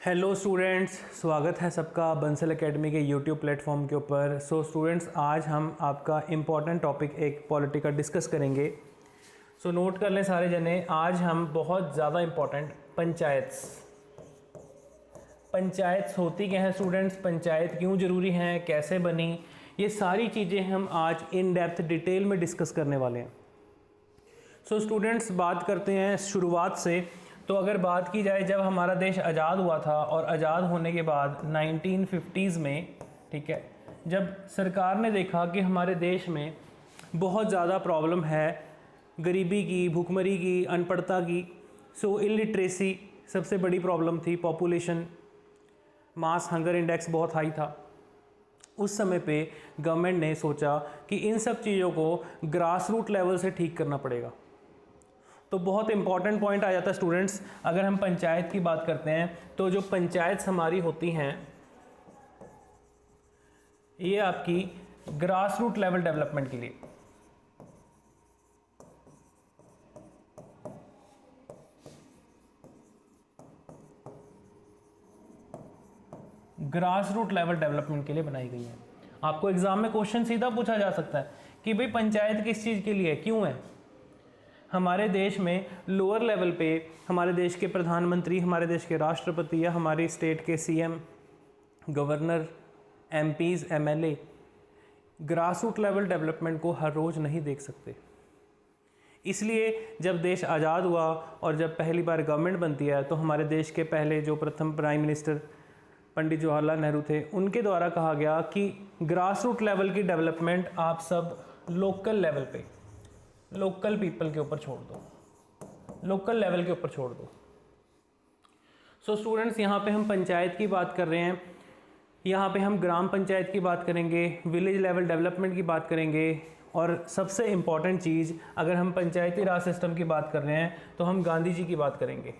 Hello students, स्वागत है सबका बंसल एकेडमी के यूट्यूब प्लेटफॉर्म के ऊपर। सो स्टूडेंट्स, आज हम आपका इम्पॉर्टेंट टॉपिक एक पॉलिटी का डिस्कस करेंगे। सो नोट कर लें सारे जने, आज हम बहुत ज़्यादा इम्पॉर्टेंट पंचायत होती क्या है स्टूडेंट्स, पंचायत क्यों ज़रूरी हैं, कैसे बनी, ये सारी चीज़ें हम आज इन डेप्थ डिटेल में डिस्कस करने वाले हैं। सो स्टूडेंट्स, बात करते हैं शुरुआत से। तो अगर बात की जाए, जब हमारा देश आज़ाद हुआ था और आज़ाद होने के बाद 1950s में, ठीक है, जब सरकार ने देखा कि हमारे देश में बहुत ज़्यादा प्रॉब्लम है गरीबी की, भूखमरी की, अनपढ़ता की। सो इलिटरेसी सबसे बड़ी प्रॉब्लम थी, पॉपुलेशन मास हंगर इंडेक्स बहुत हाई था। उस समय पे गवर्नमेंट ने सोचा कि इन सब चीज़ों को ग्रास रूट लेवल से ठीक करना पड़ेगा। तो बहुत इंपॉर्टेंट पॉइंट आ जाता है स्टूडेंट्स, अगर हम पंचायत की बात करते हैं तो जो पंचायत हमारी होती हैं ये आपकी ग्रास रूट लेवल डेवलपमेंट के लिए, ग्रास रूट लेवल डेवलपमेंट के लिए बनाई गई है। आपको एग्जाम में क्वेश्चन सीधा पूछा जा सकता है कि भाई पंचायत किस चीज़ के लिए है, क्यों है। हमारे देश में लोअर लेवल पे हमारे देश के प्रधानमंत्री, हमारे देश के राष्ट्रपति या हमारी स्टेट के CM, governor, MPs, MLA grass root level development को हर रोज़ नहीं देख सकते। इसलिए जब देश आज़ाद हुआ और जब पहली बार गवर्नमेंट बनती है तो हमारे देश के पहले जो प्रथम प्राइम मिनिस्टर पंडित जवाहरलाल नेहरू थे, उनके द्वारा कहा गया कि ग्रास रूट लेवल की डेवलपमेंट आप सब लोकल लेवल पे, लोकल पीपल के ऊपर छोड़ दो, लोकल लेवल के ऊपर छोड़ दो। सो स्टूडेंट्स, यहाँ पे हम पंचायत की बात कर रहे हैं, यहाँ पे हम ग्राम पंचायत की बात करेंगे, विलेज लेवल डेवलपमेंट की बात करेंगे, और सबसे इम्पॉर्टेंट चीज़, अगर हम पंचायती राज सिस्टम की बात कर रहे हैं तो हम गांधी जी की बात करेंगे।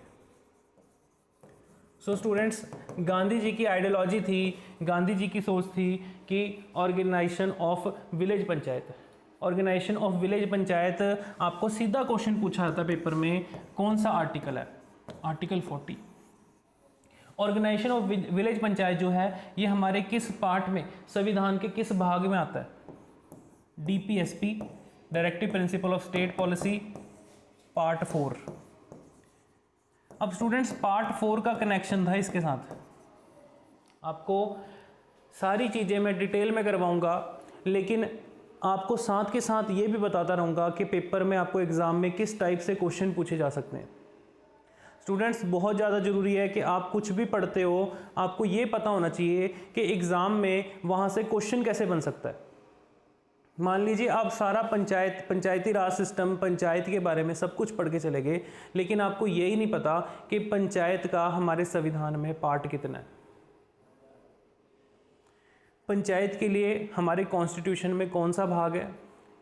सो स्टूडेंट्स, गांधी जी की आइडियोलॉजी थी, गांधी जी की सोच थी कि organisation of village panchayat, organisation of village panchayat. आपको सीधा क्वेश्चन पूछा जाता है पेपर में, कौन सा आर्टिकल है, article 40। Organisation of village panchayat जो है ये हमारे किस पार्ट में, संविधान के किस भाग में आता है? DPSP, directive principle of state policy, part 4। अब स्टूडेंट्स, पार्ट 4 का कनेक्शन था इसके साथ। आपको सारी चीज़ें मैं डिटेल में करवाऊंगा, लेकिन आपको साथ के साथ ये भी बताता रहूँगा कि पेपर में आपको एग्ज़ाम में किस टाइप से क्वेश्चन पूछे जा सकते हैं। स्टूडेंट्स, बहुत ज़्यादा ज़रूरी है कि आप कुछ भी पढ़ते हो, आपको ये पता होना चाहिए कि एग्ज़ाम में वहाँ से क्वेश्चन कैसे बन सकता है। मान लीजिए आप सारा पंचायती राज सिस्टम, पंचायत के बारे में सब कुछ पढ़ के चले गए, लेकिन आपको यही नहीं पता कि पंचायत का हमारे संविधान में पार्ट कितना है, पंचायत के लिए हमारे कॉन्स्टिट्यूशन में कौन सा भाग है,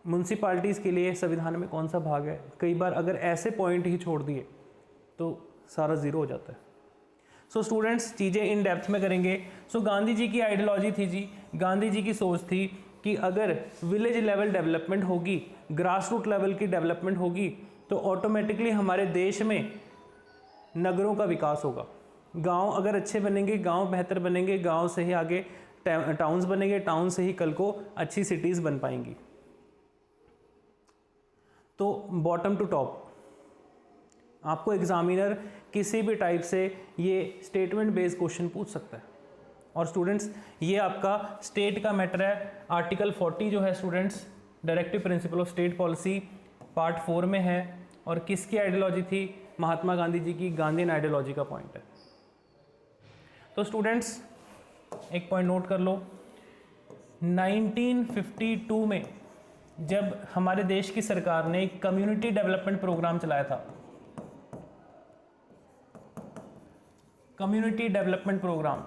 म्यूनसिपाल्टीज़ के लिए संविधान में कौन सा भाग है। कई बार अगर ऐसे पॉइंट ही छोड़ दिए तो सारा ज़ीरो हो जाता है। सो स्टूडेंट्स, चीज़ें इन डेप्थ में करेंगे। सो गांधी जी की आइडियोलॉजी थी जी, गांधी जी की सोच थी कि अगर विलेज लेवल डेवलपमेंट होगी, ग्रास रूट लेवल की डेवलपमेंट होगी, तो ऑटोमेटिकली हमारे देश में नगरों का विकास होगा। गांव अगर अच्छे बनेंगे, गांव बेहतर बनेंगे, गांव से ही आगे टाउन्स बनेंगे, टाउन से ही कल को अच्छी सिटीज़ बन पाएंगी। तो बॉटम टू टॉप आपको एग्जामिनर किसी भी टाइप से ये स्टेटमेंट बेस्ड क्वेश्चन पूछ सकता है। और स्टूडेंट्स, ये आपका स्टेट का मैटर है। आर्टिकल 40 जो है students, directive principle of state policy, part 4 में है। और किसकी आइडियोलॉजी थी? महात्मा गांधी जी की गांधीयन आइडियोलॉजी का पॉइंट है। तो स्टूडेंट्स, एक पॉइंट नोट कर लो, 1952 में जब हमारे देश की सरकार ने एक कम्युनिटी डेवलपमेंट प्रोग्राम चलाया था, कम्युनिटी डेवलपमेंट प्रोग्राम,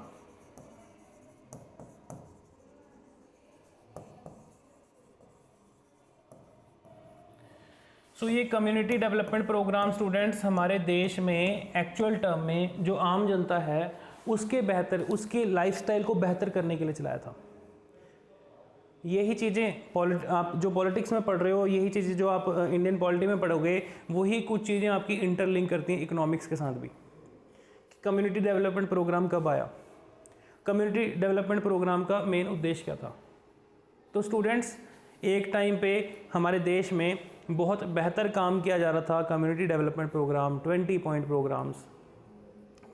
सो ये कम्युनिटी डेवलपमेंट प्रोग्राम स्टूडेंट्स हमारे देश में एक्चुअल टर्म में जो आम जनता है उसके बेहतर, उसके लाइफस्टाइल को बेहतर करने के लिए चलाया था। यही चीज़ें आप जो पॉलिटिक्स में पढ़ रहे हो, यही चीज़ें जो आप इंडियन पॉलिटी में पढ़ोगे, वही कुछ चीज़ें आपकी इंटरलिंक करती हैं इकोनॉमिक्स के साथ भी। कम्युनिटी डेवलपमेंट प्रोग्राम कब आया? कम्युनिटी डेवलपमेंट प्रोग्राम का मेन उद्देश्य क्या था? तो स्टूडेंट्स, एक टाइम पे हमारे देश में बहुत बेहतर काम किया जा रहा था। Community development programme, 20 point programmes,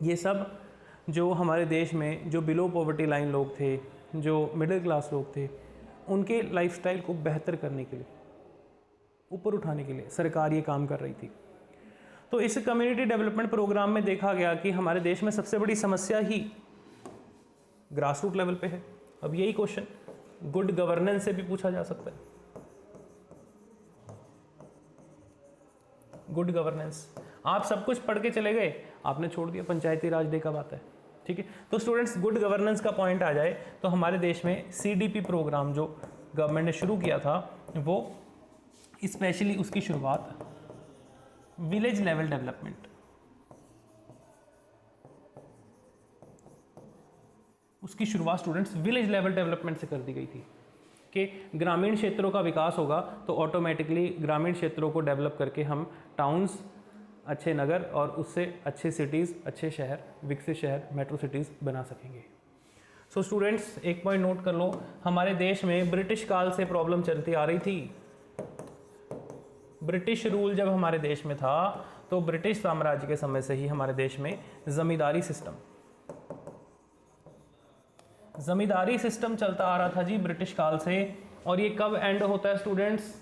ये सब जो हमारे देश में जो बिलो पॉवर्टी लाइन लोग थे, जो मिडिल क्लास लोग थे, उनके लाइफस्टाइल को बेहतर करने के लिए, ऊपर उठाने के लिए सरकार ये काम कर रही थी। तो इस कम्युनिटी डेवलपमेंट प्रोग्राम में देखा गया कि हमारे देश में सबसे बड़ी समस्या ही ग्रास रूट लेवल पे है। अब यही क्वेश्चन गुड गवर्नेंस से भी पूछा जा सकता है। गुड गवर्नेंस, आप सब कुछ पढ़ के चले गए, आपने छोड़ दिया पंचायती राज डे कब आता है, ठीक है। तो स्टूडेंट्स, गुड गवर्नेंस का पॉइंट आ जाए तो हमारे देश में सीडीपी प्रोग्राम जो गवर्नमेंट ने शुरू किया था, वो स्पेशली उसकी शुरुआत विलेज लेवल डेवलपमेंट, उसकी शुरुआत स्टूडेंट्स विलेज लेवल डेवलपमेंट से कर दी गई थी कि ग्रामीण क्षेत्रों का विकास होगा तो ऑटोमेटिकली ग्रामीण क्षेत्रों को डेवलप करके हम टाउन्स, अच्छे नगर और उससे अच्छे सिटीज़, अच्छे शहर, विकसित शहर, मेट्रो सिटीज़ बना सकेंगे। सो स्टूडेंट्स, एक पॉइंट नोट कर लो, हमारे देश में ब्रिटिश काल से प्रॉब्लम चलती आ रही थी। ब्रिटिश रूल जब हमारे देश में था तो ब्रिटिश साम्राज्य के समय से ही हमारे देश में जमींदारी सिस्टम चलता आ रहा था जी, ब्रिटिश काल से। और ये कब एंड होता है स्टूडेंट्स?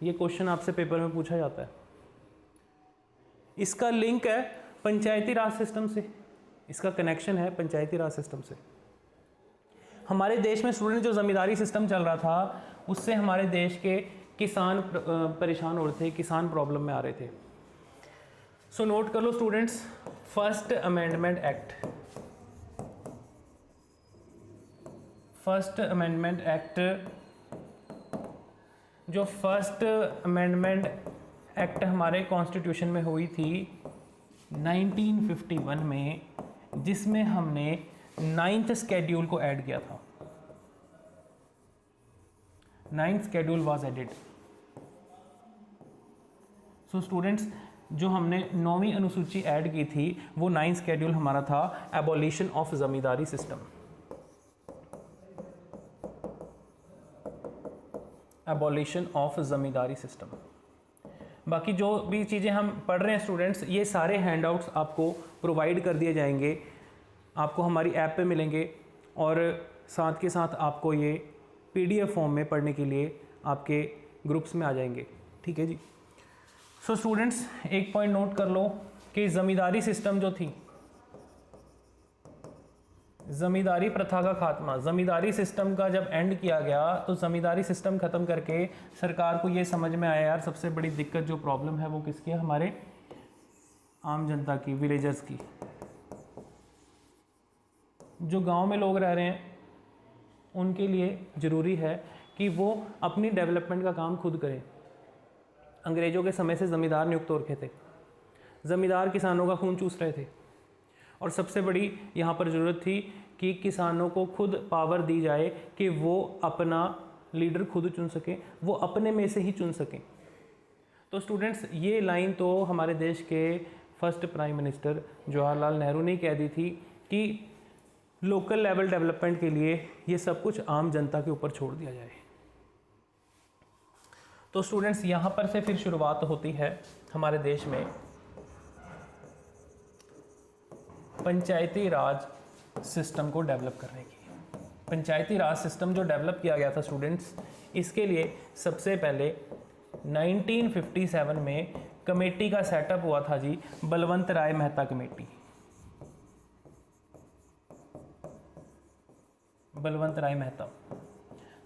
ये क्वेश्चन आपसे पेपर में पूछा जाता है। इसका लिंक है पंचायती राज सिस्टम से, इसका कनेक्शन है पंचायती राज सिस्टम से। हमारे देश में स्टूडेंट जो जमींदारी सिस्टम चल रहा था, उससे हमारे देश के किसान परेशान हो रहे थे, किसान प्रॉब्लम में आ रहे थे। सो नोट कर लो स्टूडेंट्स, फर्स्ट अमेंडमेंट एक्ट, जो फर्स्ट अमेंडमेंट एक्ट हमारे कॉन्स्टिट्यूशन में हुई थी 1951 में, जिसमें हमने 9th शेड्यूल को ऐड किया था। 9th schedule was added. So students, जो हमने 9वीं अनुसूची ऐड की थी वो 9th शेड्यूल हमारा था abolition of zamindari system. Abolition of zamindari system. बाकी जो भी चीज़ें हम पढ़ रहे हैं स्टूडेंट्स, ये सारे हैंडआउट्स आपको प्रोवाइड कर दिए जाएंगे, आपको हमारी ऐप पे मिलेंगे और साथ के साथ आपको ये PDF फॉर्म में पढ़ने के लिए आपके ग्रुप्स में आ जाएंगे, ठीक है जी। सो स्टूडेंट्स, एक पॉइंट नोट कर लो कि ज़मींदारी सिस्टम जो थी, ज़मींदारी प्रथा का खात्मा, ज़मींदारी सिस्टम का जब एंड किया गया तो ज़मींदारी सिस्टम ख़त्म करके सरकार को ये समझ में आया यार सबसे बड़ी दिक्कत जो प्रॉब्लम है वो किसकी है? हमारे आम जनता की, विलेजर्स की। जो गांव में लोग रह रहे हैं उनके लिए ज़रूरी है कि वो अपनी डेवलपमेंट का काम खुद करें। अंग्रेज़ों के समय से ज़मींदार नियुक्त हो रखे थे, ज़मींदार किसानों का खून चूस रहे थे और सबसे बड़ी यहाँ पर ज़रूरत थी कि किसानों को खुद पावर दी जाए कि वो अपना लीडर खुद चुन सकें, वो अपने में से ही चुन सकें। तो स्टूडेंट्स, ये लाइन तो हमारे देश के first prime minister Jawaharlal Nehru ने कह दी थी कि लोकल लेवल डेवलपमेंट के लिए ये सब कुछ आम जनता के ऊपर छोड़ दिया जाए। तो स्टूडेंट्स, यहाँ पर से फिर शुरुआत होती है हमारे देश में पंचायती राज सिस्टम को डेवलप करने की। पंचायती राज सिस्टम जो डेवलप किया गया था स्टूडेंट्स, इसके लिए सबसे पहले 1957 में कमेटी का सेटअप हुआ था जी, बलवंत राय मेहता कमेटी। बलवंत राय मेहता।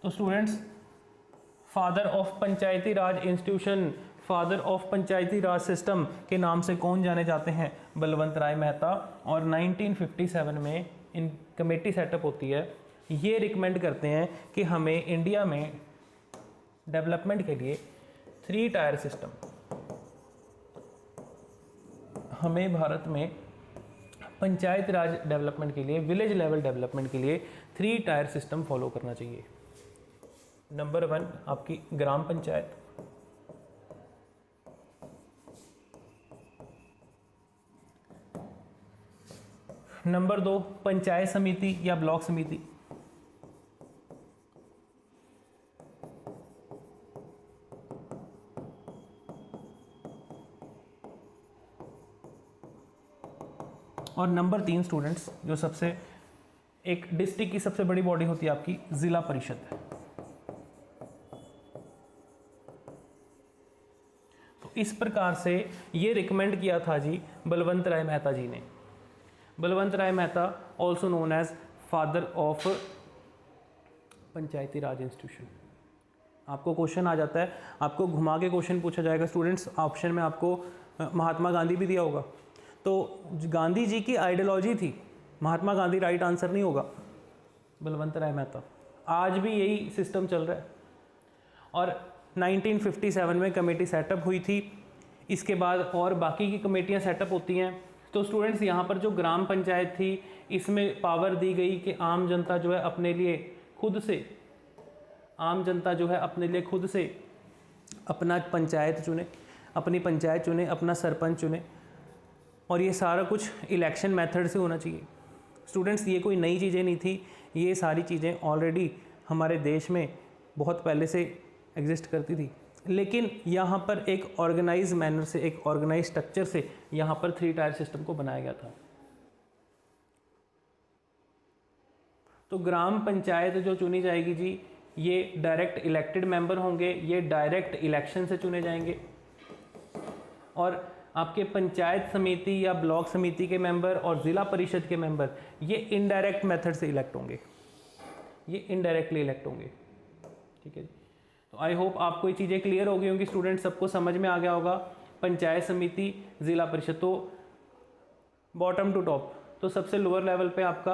तो students, father of panchayati raj institution, father of panchayati Raj system के नाम से कौन जाने जाते हैं? बलवंत राय मेहता। और 1957 में इन कमेटी सेटअप होती है, ये रिकमेंड करते हैं कि हमें इंडिया में डेवलपमेंट के लिए 3 टायर सिस्टम, हमें भारत में पंचायत राज डेवलपमेंट के लिए, विलेज लेवल डेवलपमेंट के लिए 3 टायर सिस्टम फॉलो करना चाहिए। नंबर 1 आपकी ग्राम पंचायत, नंबर 2 पंचायत समिति या ब्लॉक समिति। और नंबर 3 स्टूडेंट्स, जो सबसे एक डिस्ट्रिक्ट की सबसे बड़ी बॉडी होती है आपकी, जिला परिषद। तो इस प्रकार से ये रिकमेंड किया था जी बलवंत राय मेहता जी ने। Balwant Rai Mehta also known as father of panchayati raj institution. आपको क्वेश्चन आ जाता है, आपको घुमा के क्वेश्चन पूछा जाएगा स्टूडेंट्स, ऑप्शन में आपको महात्मा गांधी भी दिया होगा। तो गांधी जी की आइडियोलॉजी थी, महात्मा गांधी राइट आंसर नहीं होगा, बलवंत राय मेहता। आज भी यही सिस्टम चल रहा है। और 1957 में कमेटी सेटअप हुई थी। इसके बाद और बाकी की कमेटियां सेटअप होती हैं। तो स्टूडेंट्स यहाँ पर जो ग्राम पंचायत थी, इसमें पावर दी गई कि आम जनता जो है अपने लिए खुद से, आम जनता जो है अपने लिए खुद से अपना पंचायत चुने, अपनी पंचायत चुने, अपना सरपंच चुने, और ये सारा कुछ इलेक्शन मेथड से होना चाहिए। स्टूडेंट्स ये कोई नई चीज़ें नहीं थी, ये सारी चीज़ें ऑलरेडी हमारे देश में बहुत पहले से एग्जिस्ट करती थी, लेकिन यहाँ पर एक ऑर्गेनाइज मैनर से, एक ऑर्गेनाइज स्ट्रक्चर से यहाँ पर 3 टायर सिस्टम को बनाया गया था। तो ग्राम पंचायत जो चुनी जाएगी जी, ये डायरेक्ट इलेक्टेड मेंबर होंगे, ये डायरेक्ट इलेक्शन से चुने जाएंगे। और आपके पंचायत समिति या ब्लॉक समिति के मेंबर और ज़िला परिषद के मेंबर, ये इनडायरेक्ट मेथड से इलेक्ट होंगे, ये इनडायरेक्टली इलेक्ट होंगे। ठीक है जी। तो आई होप आपको ये चीज़ें क्लियर हो गई होंगी स्टूडेंट, सबको समझ में आ गया होगा। पंचायत समिति, ज़िला परिषद, तो बॉटम टू टॉप, तो सबसे लोअर लेवल पे आपका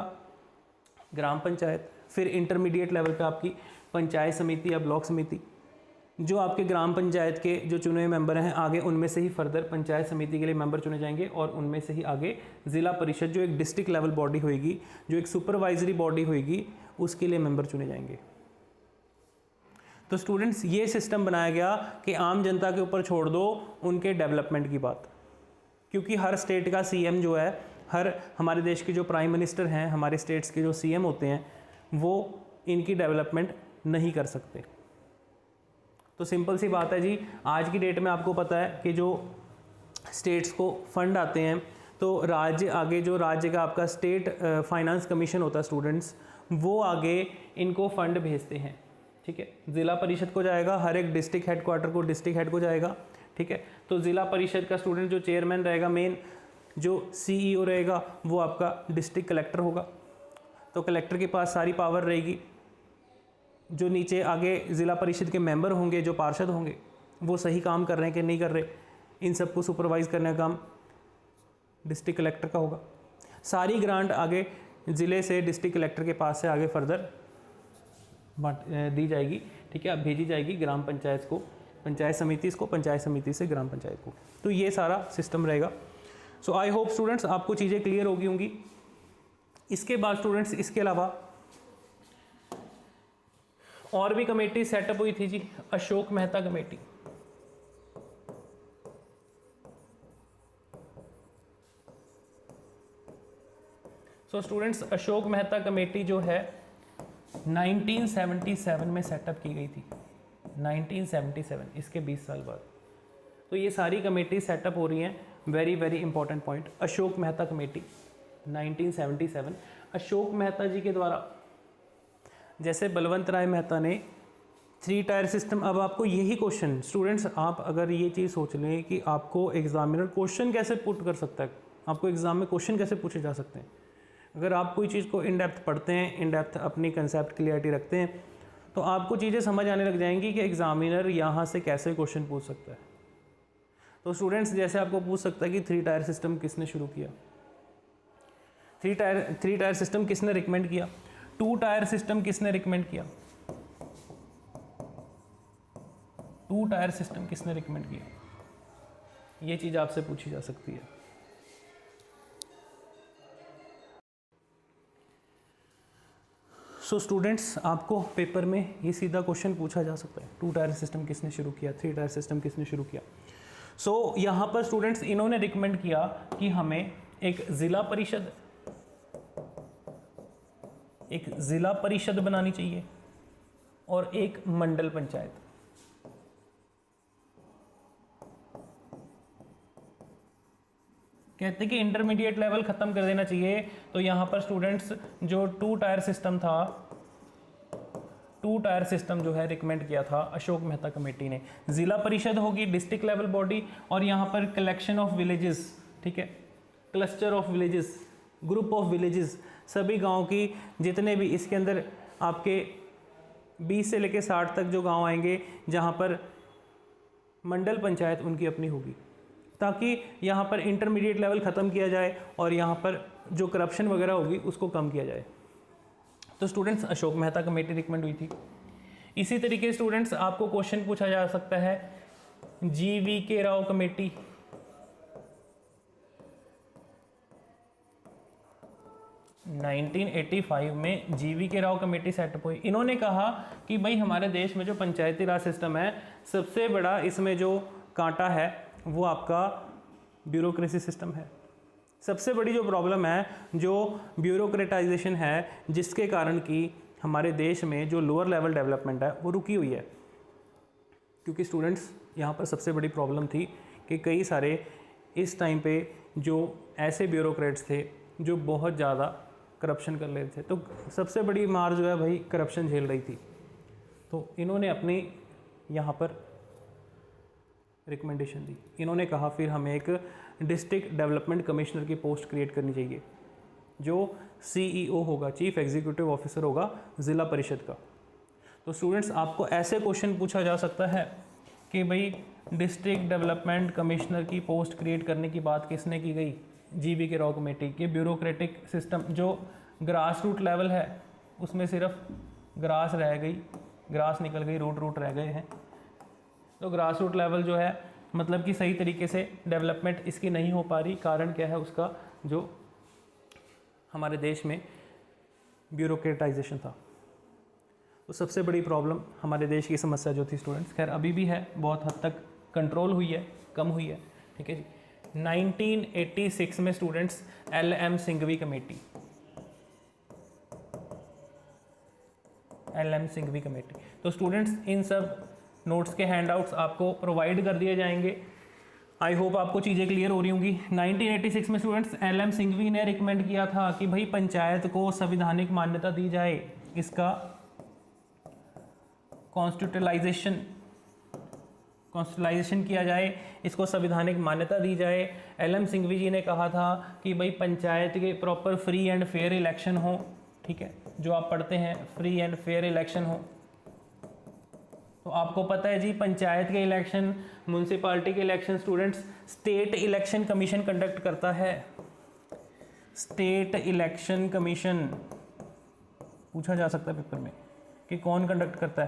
ग्राम पंचायत, फिर इंटरमीडिएट लेवल पे आपकी पंचायत समिति या ब्लॉक समिति। जो आपके ग्राम पंचायत के जो चुने हुए मेंबर हैं, आगे उनमें से ही फर्दर पंचायत समिति के लिए मेंबर चुने जाएंगे, और उनमें से ही आगे ज़िला परिषद जो एक डिस्ट्रिक्ट लेवल बॉडी होएगी, जो एक सुपरवाइजरी बॉडी होएगी, उसके लिए मेंबर चुने जाएंगे। तो स्टूडेंट्स ये सिस्टम बनाया गया कि आम जनता के ऊपर छोड़ दो उनके डेवलपमेंट की बात, क्योंकि हर स्टेट का सीएम जो है, हर हमारे देश के जो प्राइम मिनिस्टर हैं, हमारे स्टेट्स के जो सीएम होते हैं, वो इनकी डेवलपमेंट नहीं कर सकते। तो सिंपल सी बात है जी, आज की डेट में आपको पता है कि जो स्टेट्स को फंड आते हैं, तो राज्य आगे, जो राज्य का आपका स्टेट फाइनेंस कमीशन होता है स्टूडेंट्स, वो आगे इनको फंड भेजते हैं। ठीक है, ज़िला परिषद को जाएगा, हर एक डिस्ट्रिक्ट हेडक्वार्टर को, डिस्ट्रिक्ट हेड को जाएगा। ठीक है, तो ज़िला परिषद का स्टूडेंट जो चेयरमैन रहेगा, मेन जो सीईओ रहेगा, वो आपका डिस्ट्रिक्ट कलेक्टर होगा। तो कलेक्टर के पास सारी पावर रहेगी। जो नीचे आगे ज़िला परिषद के मेंबर होंगे, जो पार्षद होंगे, वो सही काम कर रहे हैं कि नहीं कर रहे, इन सबको सुपरवाइज़ करने का काम डिस्ट्रिक्ट कलेक्टर का होगा। सारी ग्रांट आगे ज़िले से डिस्ट्रिक्ट कलेक्टर के पास से आगे फर्दर दी जाएगी। ठीक है, अब भेजी जाएगी ग्राम पंचायत को, पंचायत समिति को, पंचायत समिति से ग्राम पंचायत को। तो ये सारा सिस्टम रहेगा। सो आई होप स्टूडेंट्स आपको चीज़ें क्लियर होगी होंगी। इसके बाद स्टूडेंट्स, इसके अलावा और भी कमेटी सेटअप हुई थी जी, Ashok Mehta committee. So students, Ashok Mehta committee जो है 1977 में सेटअप की गई थी, 1977, इसके 20 साल बाद। तो ये सारी कमेटी सेटअप हो रही हैं। Very very important point, Ashok Mehta committee 1977, Ashok Mehta ji के द्वारा, जैसे बलवंत राय मेहता ने 3 टायर सिस्टम। अब आपको यही क्वेश्चन स्टूडेंट्स, आप अगर ये चीज़ सोच लें कि आपको एग्जामिनर क्वेश्चन कैसे पुट कर सकता है, आपको एग्जाम में क्वेश्चन कैसे पूछे जा सकते हैं, अगर आप कोई चीज़ को इन डेप्थ पढ़ते हैं, इन डेप्थ अपनी कंसेप्ट क्लियरिटी रखते हैं, तो आपको चीज़ें समझ आने लग जाएंगी कि एग्जामिनर यहाँ से कैसे क्वेश्चन पूछ सकता है। तो स्टूडेंट्स, जैसे आपको पूछ सकता है कि 3 टायर सिस्टम किसने शुरू किया, 3 टायर सिस्टम किसने रिकमेंड किया, 2 टायर सिस्टम किसने रिकमेंड किया, 2 टायर सिस्टम किसने रिकमेंड किया, ये चीज़ आपसे पूछी जा सकती है। सो स्टूडेंट्स, आपको पेपर में ये सीधा क्वेश्चन पूछा जा सकता है, 2 टायर सिस्टम किसने शुरू किया, 3 टायर सिस्टम किसने शुरू किया। सो यहाँ पर स्टूडेंट्स, इन्होंने रिकमेंड किया कि हमें एक ज़िला परिषद एक ज़िला परिषद बनानी चाहिए और एक मंडल पंचायत। कहते हैं कि इंटरमीडिएट लेवल ख़त्म कर देना चाहिए। तो यहाँ पर स्टूडेंट्स जो 2 टायर सिस्टम था, 2 टायर सिस्टम जो है रिकमेंड किया था अशोक मेहता कमेटी ने। ज़िला परिषद होगी डिस्ट्रिक्ट लेवल बॉडी, और यहाँ पर कलेक्शन ऑफ विलेजेस, ठीक है, cluster of villages, group of villages, सभी गाँव की जितने भी इसके अंदर आपके 20 से लेकर 60 तक जो गांव आएंगे जहां पर मंडल पंचायत उनकी अपनी होगी, ताकि यहां पर इंटरमीडिएट लेवल ख़त्म किया जाए और यहां पर जो करप्शन वगैरह होगी उसको कम किया जाए। तो students Ashok Mehta committee recommend हुई थी। इसी तरीके स्टूडेंट्स आपको क्वेश्चन पूछा जा सकता है GV राव कमेटी, (1985) में GV राव कमेटी सेटअप हुई। इन्होंने कहा कि भाई हमारे देश में जो पंचायती राज सिस्टम है, सबसे बड़ा इसमें जो कांटा है वो आपका ब्यूरोक्रेसी सिस्टम है। सबसे बड़ी जो प्रॉब्लम है जो ब्यूरोक्रेटाइजेशन है, जिसके कारण कि हमारे देश में जो लोअर लेवल डेवलपमेंट है वो रुकी हुई है। क्योंकि स्टूडेंट्स यहाँ पर सबसे बड़ी प्रॉब्लम थी कि कई सारे इस टाइम पे जो ऐसे ब्यूरोक्रेट्स थे जो बहुत ज़्यादा करप्शन कर लेते थे, तो सबसे बड़ी मार जो है भाई करप्शन झेल रही थी। तो इन्होंने अपनी यहाँ पर रिकमेंडेशन दी। इन्होंने कहा फिर हमें एक डिस्ट्रिक्ट डेवलपमेंट कमिश्नर की पोस्ट क्रिएट करनी चाहिए, जो CEO होगा, चीफ एग्जीक्यूटिव ऑफिसर होगा ज़िला परिषद का। तो स्टूडेंट्स आपको ऐसे क्वेश्चन पूछा जा सकता है कि भाई डिस्ट्रिक्ट डेवलपमेंट कमिश्नर की पोस्ट क्रिएट करने की बात किसने की गई? GV राव कमेटी के। ब्यूरोक्रेटिक सिस्टम जो ग्रास रूट लेवल है उसमें सिर्फ ग्रास रह गई, ग्रास निकल गई, रूट रह गए हैं। तो ग्रास रूट लेवल जो है मतलब कि सही तरीके से डेवलपमेंट इसकी नहीं हो पा रही। कारण क्या है उसका? जो हमारे देश में ब्यूरोक्रेटाइजेशन था। तो सबसे बड़ी प्रॉब्लम हमारे देश की समस्या जो थी स्टूडेंट्स, खैर अभी भी है, बहुत हद तक कंट्रोल हुई है, कम हुई है, ठीक है जी। 1986 में students LM Singhvi committee, LM Singhvi committee. तो स्टूडेंट्स इन सब नोट्स के हैंडआउट्स आपको प्रोवाइड कर दिए जाएंगे। आई होप आपको चीज़ें क्लियर हो रही होंगी। 1986 में स्टूडेंट्स LM सिंघवी ने रिकमेंड किया था कि भाई पंचायत को संविधानिक मान्यता दी जाए, इसका कॉन्स्टिट्यूशनलाइजेशन किया जाए, इसको संविधानिक मान्यता दी जाए। LM सिंघवी जी ने कहा था कि भाई पंचायत के proper free and fair election हो, ठीक है, जो आप पढ़ते हैं फ्री एंड फेयर इलेक्शन हो। तो आपको पता है जी पंचायत के इलेक्शन, म्यूनसिपालिटी के election students state election commission conduct करता है। स्टेट इलेक्शन कमीशन पूछा जा सकता है पेपर में कि कौन कंडक्ट करता है।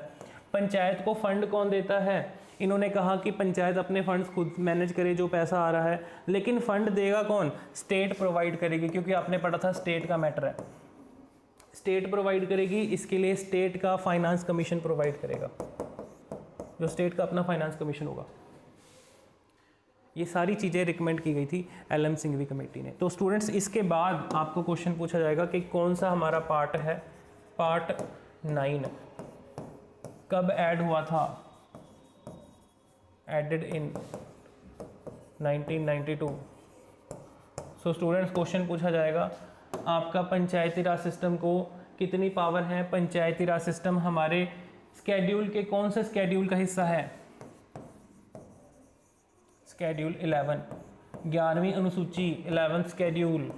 पंचायत को फंड कौन देता है? इन्होंने कहा कि पंचायत अपने फंड्स खुद मैनेज करे जो पैसा आ रहा है, लेकिन फंड देगा कौन? स्टेट प्रोवाइड करेगी, क्योंकि आपने पढ़ा था स्टेट का मैटर है। स्टेट प्रोवाइड करेगी, इसके लिए स्टेट का फाइनेंस कमीशन प्रोवाइड करेगा, जो स्टेट का अपना फाइनेंस कमीशन होगा। ये सारी चीज़ें रिकमेंड की गई थी LM सिंघवी कमेटी ने। तो स्टूडेंट्स इसके बाद आपको क्वेश्चन पूछा जाएगा कि कौन सा हमारा पार्ट है, पार्ट 9 कब ऐड हुआ था? Added in 1992। So students question पूछा जाएगा आपका पंचायती राज सिस्टम को कितनी पावर है? पंचायती राज सिस्टम हमारे स्केड्यूल के कौन से स्केड्यूल का हिस्सा है? स्केड्यूल 11, 11वीं अनुसूची, 11th स्केड्यूल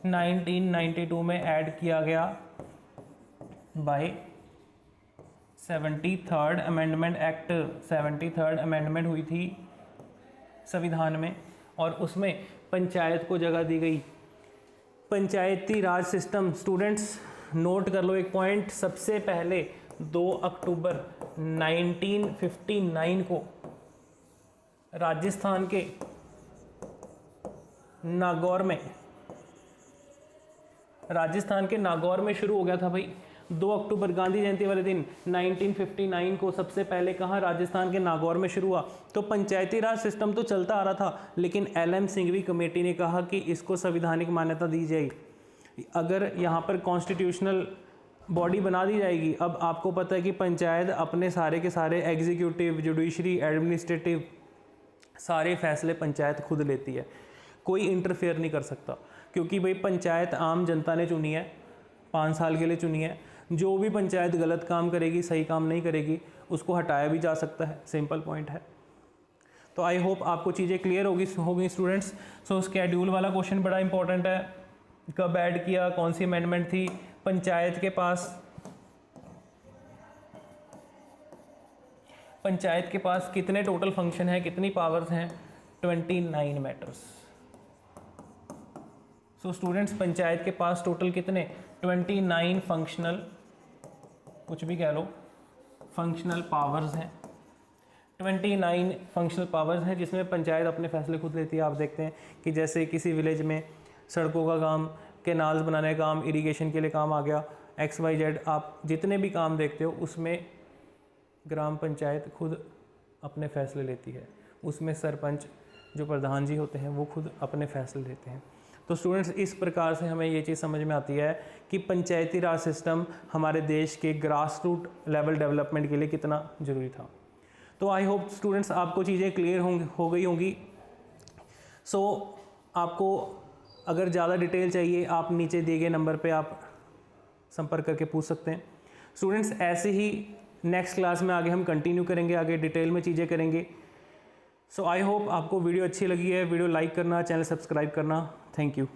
1992 में ऐड किया गया bye 73rd amendment act. 73rd amendment हुई थी संविधान में और उसमें पंचायत को जगह दी गई। पंचायती राज सिस्टम स्टूडेंट्स नोट कर लो एक पॉइंट, सबसे पहले 2 अक्टूबर 1959 को राजस्थान के नागौर में शुरू हो गया था भाई। 2 अक्टूबर गांधी जयंती वाले दिन 1959 को सबसे पहले कहाँ? राजस्थान के नागौर में शुरू हुआ। तो पंचायती राज सिस्टम तो चलता आ रहा था, लेकिन LM सिंघवी कमेटी ने कहा कि इसको संवैधानिक मान्यता दी जाए। अगर यहाँ पर कॉन्स्टिट्यूशनल बॉडी बना दी जाएगी, अब आपको पता है कि पंचायत अपने सारे के सारे एग्जीक्यूटिव, जुडिशरी, एडमिनिस्ट्रेटिव सारे फैसले पंचायत खुद लेती है, कोई इंटरफेयर नहीं कर सकता, क्योंकि भाई पंचायत आम जनता ने चुनी है, 5 साल के लिए चुनी है। जो भी पंचायत गलत काम करेगी, सही काम नहीं करेगी, उसको हटाया भी जा सकता है, सिंपल पॉइंट है। तो आई होप आपको चीज़ें क्लियर होगी स्टूडेंट्स। सो स्केड्यूल वाला क्वेश्चन बड़ा इंपॉर्टेंट है, कब ऐड किया, कौन सी अमेंडमेंट थी। पंचायत के पास कितने टोटल फंक्शन है, कितनी पावर्स हैं, 29 मैटर्स। सो स्टूडेंट्स पंचायत के पास टोटल कितने, 29 फंक्शनल, कुछ भी कह लो, फंक्शनल पावर्स हैं। 29 फंक्शनल पावर्स हैं जिसमें पंचायत अपने फैसले खुद लेती है। आप देखते हैं कि जैसे किसी विलेज में सड़कों का काम, कैनाल्स बनाने का काम, इरिगेशन के लिए काम आ गया, XYZ, आप जितने भी काम देखते हो उसमें ग्राम पंचायत खुद अपने फैसले लेती है। उसमें सरपंच जो प्रधान जी होते हैं वो खुद अपने फैसले लेते हैं। तो स्टूडेंट्स इस प्रकार से हमें ये चीज़ समझ में आती है कि पंचायती राज सिस्टम हमारे देश के ग्रास रूट लेवल डेवलपमेंट के लिए कितना ज़रूरी था। तो आई होप स्टूडेंट्स आपको चीज़ें क्लियर हो गई होंगी। सो आपको अगर ज़्यादा डिटेल चाहिए आप नीचे दिए गए नंबर पे आप संपर्क करके पूछ सकते हैं। स्टूडेंट्स ऐसे ही नेक्स्ट क्लास में आगे हम कंटिन्यू करेंगे, आगे डिटेल में चीज़ें करेंगे। सो आई होप आपको वीडियो अच्छी लगी है। वीडियो लाइक करना, चैनल सब्सक्राइब करना। Thank you.